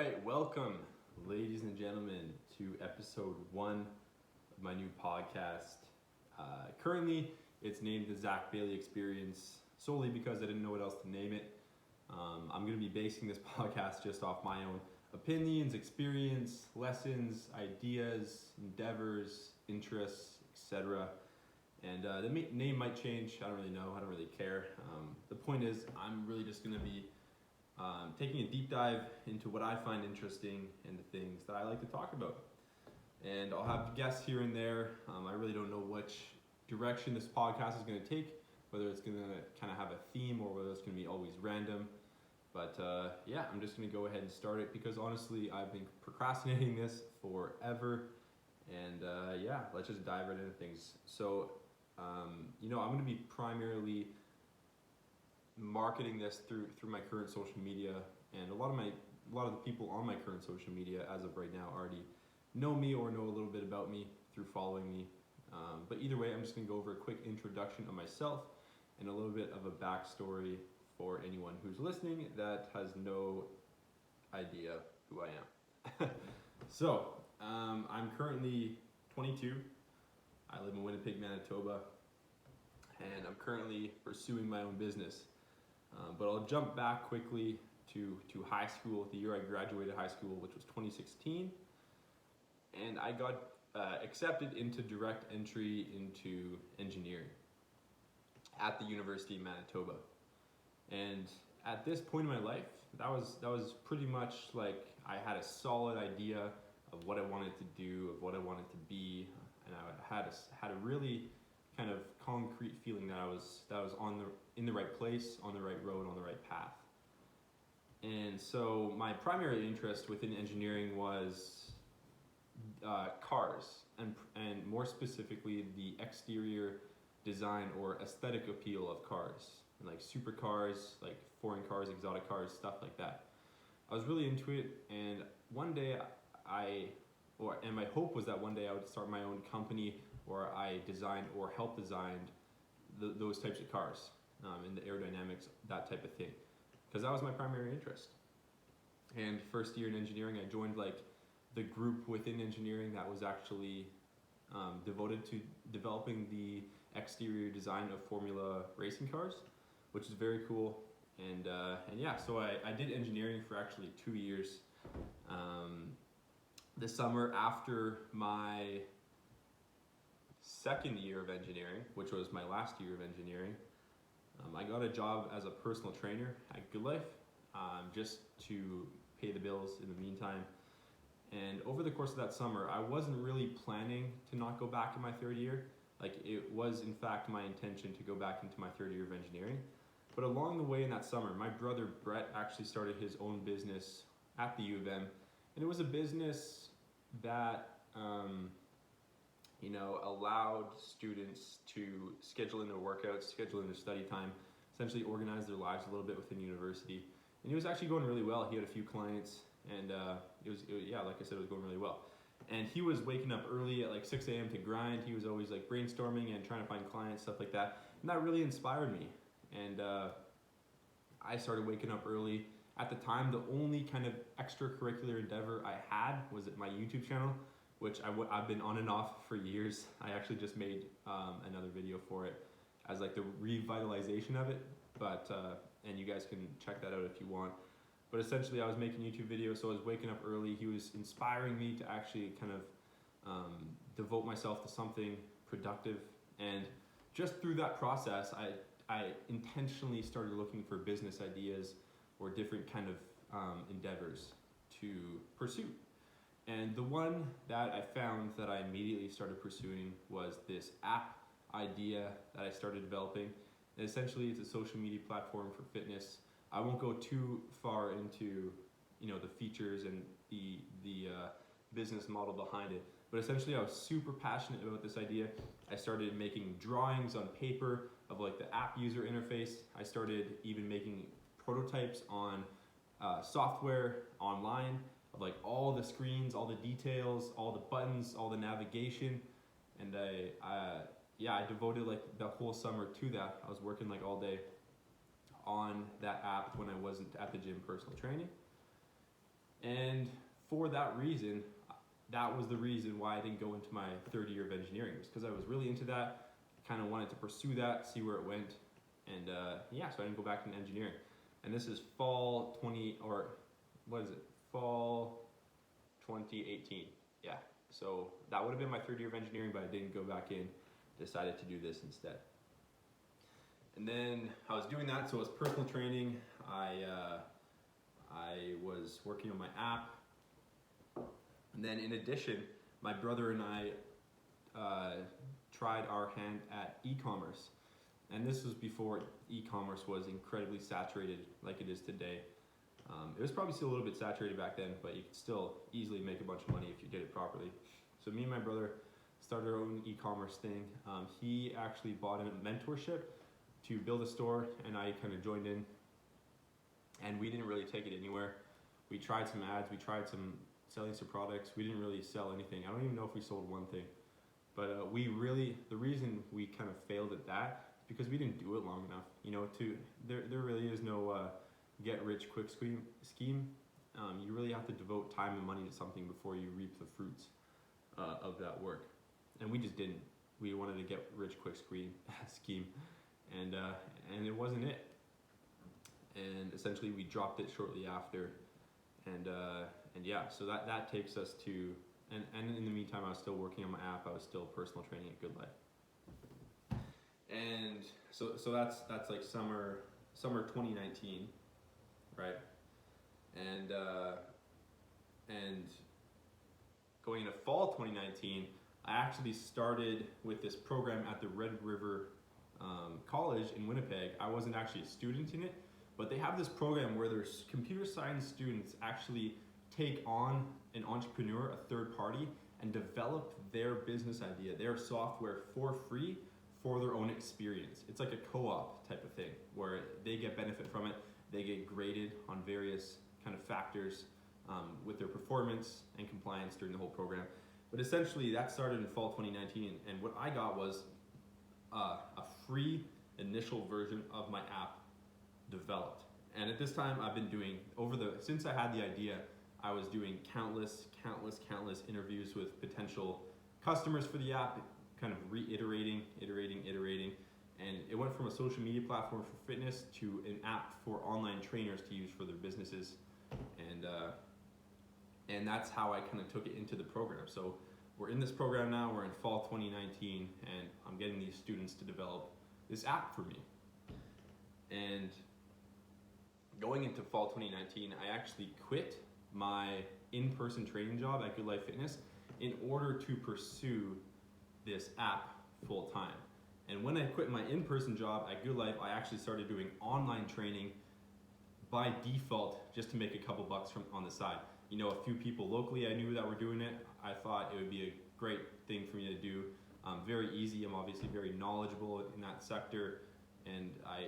right, welcome, ladies and gentlemen, to episode 1 of my new podcast. Currently, it's named the Zach Bailey Experience solely because I didn't know what else to name it. I'm going to be basing this podcast just off my own opinions, experience, lessons, ideas, endeavors, interests, etc. And the name might change. I don't really know. I don't really care. The point is, I'm really just going to be taking a deep dive into what I find interesting and the things that I like to talk about. And I'll have guests here and there. I really don't know which direction this podcast is going to take, whether it's going to kind of have a theme or whether it's going to be always random. But yeah, I'm just going to go ahead and start it because honestly, I've been procrastinating this forever. And yeah, let's just dive right into things. So, I'm going to be primarily marketing this through my current social media, and a lot of the people on my current social media as of right now already know me or know a little bit about me through following me. But either way, I'm just going to go over a quick introduction of myself and a little bit of a backstory for anyone who's listening that has no idea who I am. So, I'm currently 22. I live in Winnipeg, Manitoba, and I'm currently pursuing my own business. But I'll jump back quickly to high school, the year I graduated high school, which was 2016. And I got accepted into direct entry into engineering at the University of Manitoba. And at this point in my life, that was pretty much like I had a solid idea of what I wanted to do, of what I wanted to be, and I had a really kind of concrete feeling that I was in the right place, on the right road, on the right path. And so my primary interest within engineering was cars, and more specifically the exterior design or aesthetic appeal of cars, like supercars, like foreign cars, exotic cars, stuff like that. I was really into it, and one day my hope was that one day I would start my own company where I designed or helped design those types of cars, in the aerodynamics, that type of thing, because that was my primary interest. And first year in engineering, I joined like the group within engineering that was actually devoted to developing the exterior design of Formula racing cars, which is very cool. And yeah, so I did engineering for actually 2 years. The summer after my second year of engineering, which was my last year of engineering, I got a job as a personal trainer at Good Life, just to pay the bills in the meantime. And over the course of that summer, I wasn't really planning to not go back in my third year. Like, it was in fact my intention to go back into my third year of engineering. But along the way in that summer, my brother Brett actually started his own business at the U of M. And it was a business that allowed students to schedule in their workouts, schedule in their study time, essentially organize their lives a little bit within university. And it was actually going really well. He had a few clients, and it was like I said, it was going really well. And he was waking up early at like 6 a.m. to grind. He was always like brainstorming and trying to find clients, stuff like that. And that really inspired me. And I started waking up early. At the time, the only kind of extracurricular endeavor I had was at my YouTube channel, which I've been on and off for years. I actually just made another video for it as like the revitalization of it, but and you guys can check that out if you want. But essentially, I was making YouTube videos, so I was waking up early. He was inspiring me to actually kind of devote myself to something productive, and just through that process, I intentionally started looking for business ideas or different kind of endeavors to pursue. And the one that I found that I immediately started pursuing was this app idea that I started developing. And essentially, it's a social media platform for fitness. I won't go too far into the features and the business model behind it, but essentially I was super passionate about this idea. I started making drawings on paper of like the app user interface. I started even making prototypes on software online of like all the screens, all the details, all the buttons, all the navigation. And I devoted like the whole summer to that. I was working like all day on that app when I wasn't at the gym personal training. And for that reason, that was the reason why I didn't go into my third year of engineering, was because I was really into that, kind of wanted to pursue that, see where it went, and yeah, so I didn't go back into engineering. And this is fall 2018, yeah. So that would have been my third year of engineering, but I didn't go back in, decided to do this instead. And then I was doing that, so it was personal training. I was working on my app. And then in addition, my brother and I tried our hand at e-commerce. And this was before e-commerce was incredibly saturated like it is today. It was probably still a little bit saturated back then, but you could still easily make a bunch of money if you did it properly. So me and my brother started our own e-commerce thing. He actually bought a mentorship to build a store, and I kind of joined in, and we didn't really take it anywhere. We tried some ads, we tried selling some products. We didn't really sell anything. I don't even know if we sold one thing, but the reason we kind of failed at that is because we didn't do it long enough. You know, there really is no get rich quick scheme. You really have to devote time and money to something before you reap the fruits of that work. And we just didn't. We wanted to get rich quick scheme, and it wasn't it. And essentially we dropped it shortly after, and yeah, so that takes us to, and in the meantime I was still working on my app. I was still personal training at Good Life. And so that's like summer 2019, right? And going into fall 2019, I actually started with this program at the Red River College in Winnipeg. I wasn't actually a student in it, but they have this program where there's computer science students actually take on an entrepreneur, a third party, and develop their business idea, their software for free for their own experience. It's like a co-op type of thing where they get benefit from it. They get graded on various kind of factors with their performance and compliance during the whole program. But essentially that started in fall 2019, and what I got was a free initial version of my app developed. And at this time I've been doing, since I had the idea, I was doing countless interviews with potential customers for the app, kind of iterating, and it went from a social media platform for fitness to an app for online trainers to use for their businesses, and that's how I kind of took it into the program. So we're in this program now, we're in fall 2019, and I'm getting these students to develop this app for me. And going into fall 2019, I actually quit my in-person training job at Good Life Fitness in order to pursue this app full time. And when I quit my in-person job at Good Life, I actually started doing online training by default, just to make a couple bucks on the side. You know, a few people locally I knew that were doing it. I thought it would be a great thing for me to do. Very easy. I'm obviously very knowledgeable in that sector, and I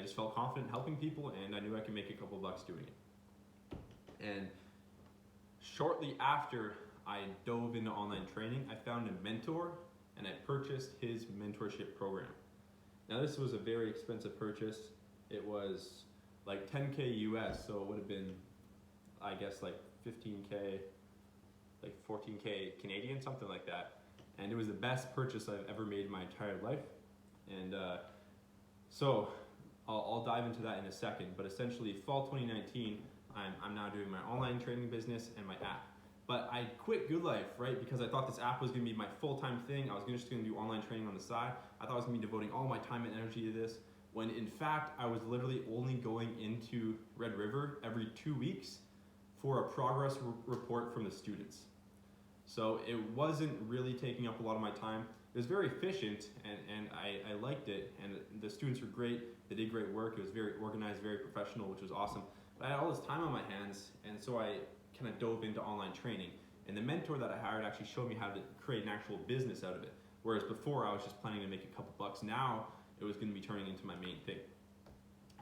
just felt confident helping people, and I knew I could make a couple bucks doing it. And shortly after I dove into online training, I found a mentor, and I purchased his mentorship program. Now this was a very expensive purchase. It was like 10K US, so it would have been, I guess, like 15K, like 14K Canadian, something like that. And it was the best purchase I've ever made in my entire life. And so I'll dive into that in a second, but essentially fall 2019, I'm now doing my online training business and my app. But I quit Good Life, right? Because I thought this app was gonna be my full-time thing. I was just gonna do online training on the side. I thought I was gonna be devoting all my time and energy to this, when in fact, I was literally only going into Red River every 2 weeks for a progress report from the students. So it wasn't really taking up a lot of my time. It was very efficient, and I liked it, and the students were great. They did great work. It was very organized, very professional, which was awesome. But I had all this time on my hands, and so I kind of dove into online training. And the mentor that I hired actually showed me how to create an actual business out of it. Whereas before I was just planning to make a couple bucks. Now it was going to be turning into my main thing.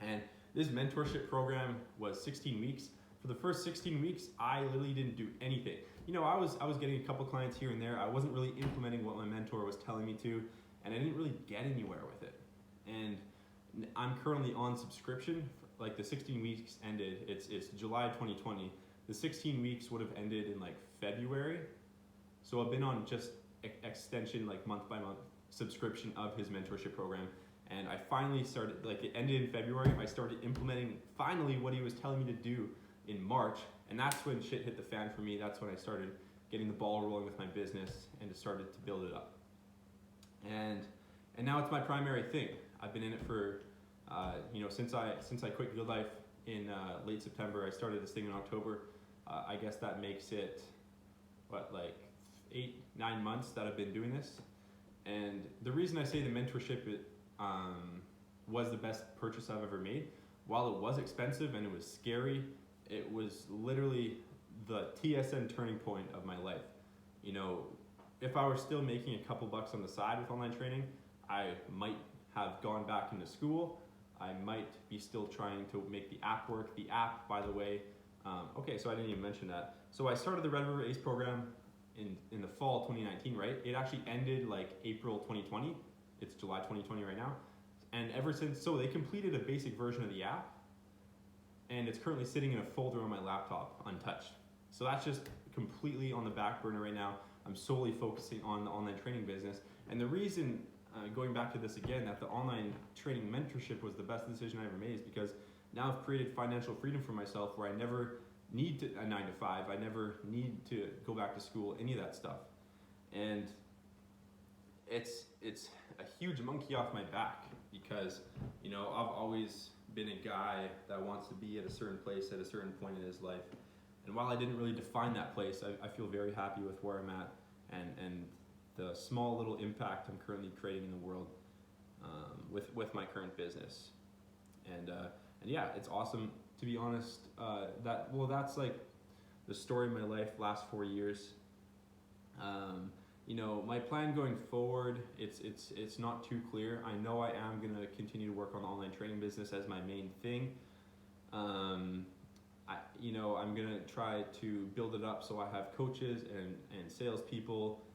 And this mentorship program was 16 weeks. For the first 16 weeks, I literally didn't do anything. You know, I was getting a couple clients here and there. I wasn't really implementing what my mentor was telling me to, and I didn't really get anywhere with it. And I'm currently on subscription. Like the 16 weeks ended, it's July 2020. the 16 weeks would have ended in like February. So I've been on just extension, like month by month subscription of his mentorship program. And I finally started, like it ended in February. I started implementing finally what he was telling me to do in March. And that's when shit hit the fan for me. That's when I started getting the ball rolling with my business and just started to build it up. And now it's my primary thing. I've been in it for, since I quit Good Life in late September. I started this thing in October. I guess that makes it, 8-9 months that I've been doing this. And the reason I say the mentorship was the best purchase I've ever made, while it was expensive and it was scary, it was literally the TSN turning point of my life. You know, if I were still making a couple bucks on the side with online training, I might have gone back into school. I might be still trying to make the app work. The app, by the way, so I didn't even mention that. So I started the Red River Ace program in the fall 2019, right? It actually ended like April 2020. It's July 2020 right now. And ever since, so they completed a basic version of the app, and it's currently sitting in a folder on my laptop, untouched. So that's just completely on the back burner right now. I'm solely focusing on the online training business. And the reason, going back to this again, that the online training mentorship was the best decision I ever made is because now I've created financial freedom for myself where I never need a 9 to 5. I never need to go back to school, any of that stuff. And it's a huge monkey off my back because, I've always been a guy that wants to be at a certain place at a certain point in his life. And while I didn't really define that place, I feel very happy with where I'm at and the small little impact I'm currently creating in the world with my current business. And yeah, it's awesome, to be honest. That's like the story of my life, last 4 years. My plan going forward, it's not too clear. I know I am gonna continue to work on the online training business as my main thing. I'm gonna try to build it up so I have coaches and salespeople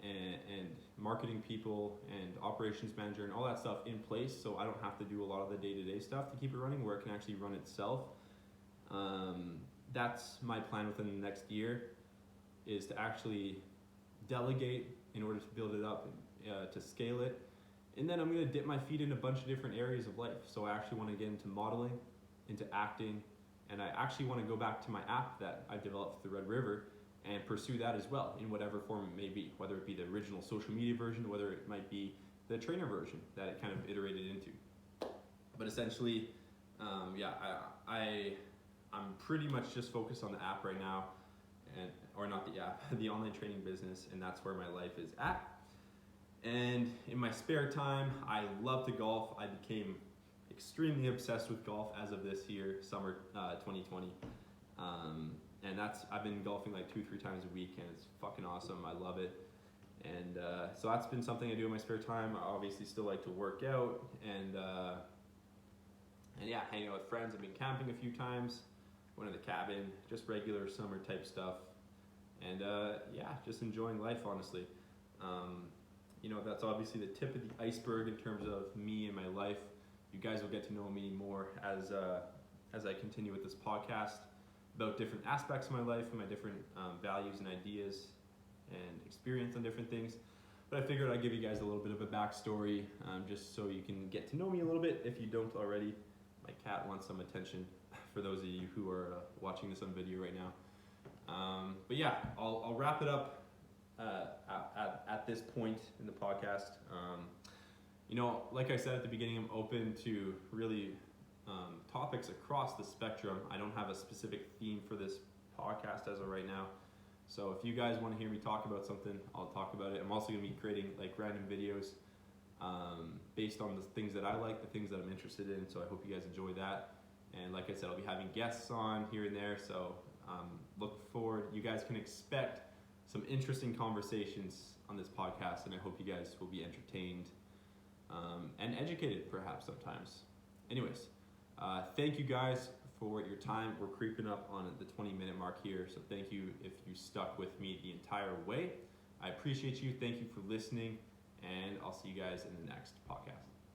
and marketing people and operations manager and all that stuff in place, so I don't have to do a lot of the day-to-day stuff to keep it running, where it can actually run itself. That's my plan within the next year, is to actually delegate in order to build it up, to scale it. And then I'm going to dip my feet in a bunch of different areas of life. So I actually want to get into modeling, into acting, and I actually want to go back to my app that I developed through Red River and pursue that as well in whatever form it may be, whether it be the original social media version, whether it might be the trainer version that it kind of iterated into. But essentially, I'm pretty much just focused on the app right now, or not the app, the online training business, and that's where my life is at. And in my spare time, I love to golf. I became extremely obsessed with golf as of this year, summer 2020. And I've been golfing like 2-3 times a week, and it's fucking awesome. I love it. And so that's been something I do in my spare time. I obviously still like to work out and yeah, hang out with friends. I've been camping a few times, went to the cabin, just regular summer type stuff. And yeah, just enjoying life, honestly. That's obviously the tip of the iceberg in terms of me and my life. You guys will get to know me more as I continue with this podcast about different aspects of my life and my different values and ideas and experience on different things. But I figured I'd give you guys a little bit of a backstory, just so you can get to know me a little bit if you don't already. My cat wants some attention for those of you who are watching this on video right now. But yeah, I'll wrap it up at this point in the podcast. Like I said at the beginning, I'm open to really topics across the spectrum. I don't have a specific theme for this podcast as of right now. So if you guys want to hear me talk about something, I'll talk about it. I'm also going to be creating like random videos based on the things that I like, the things that I'm interested in. So I hope you guys enjoy that. And like I said, I'll be having guests on here and there. So look forward. You guys can expect some interesting conversations on this podcast, and I hope you guys will be entertained and educated perhaps sometimes. Anyways, thank you guys for your time. We're creeping up on the 20-minute mark here, so thank you if you stuck with me the entire way. I appreciate you. Thank you for listening, and I'll see you guys in the next podcast.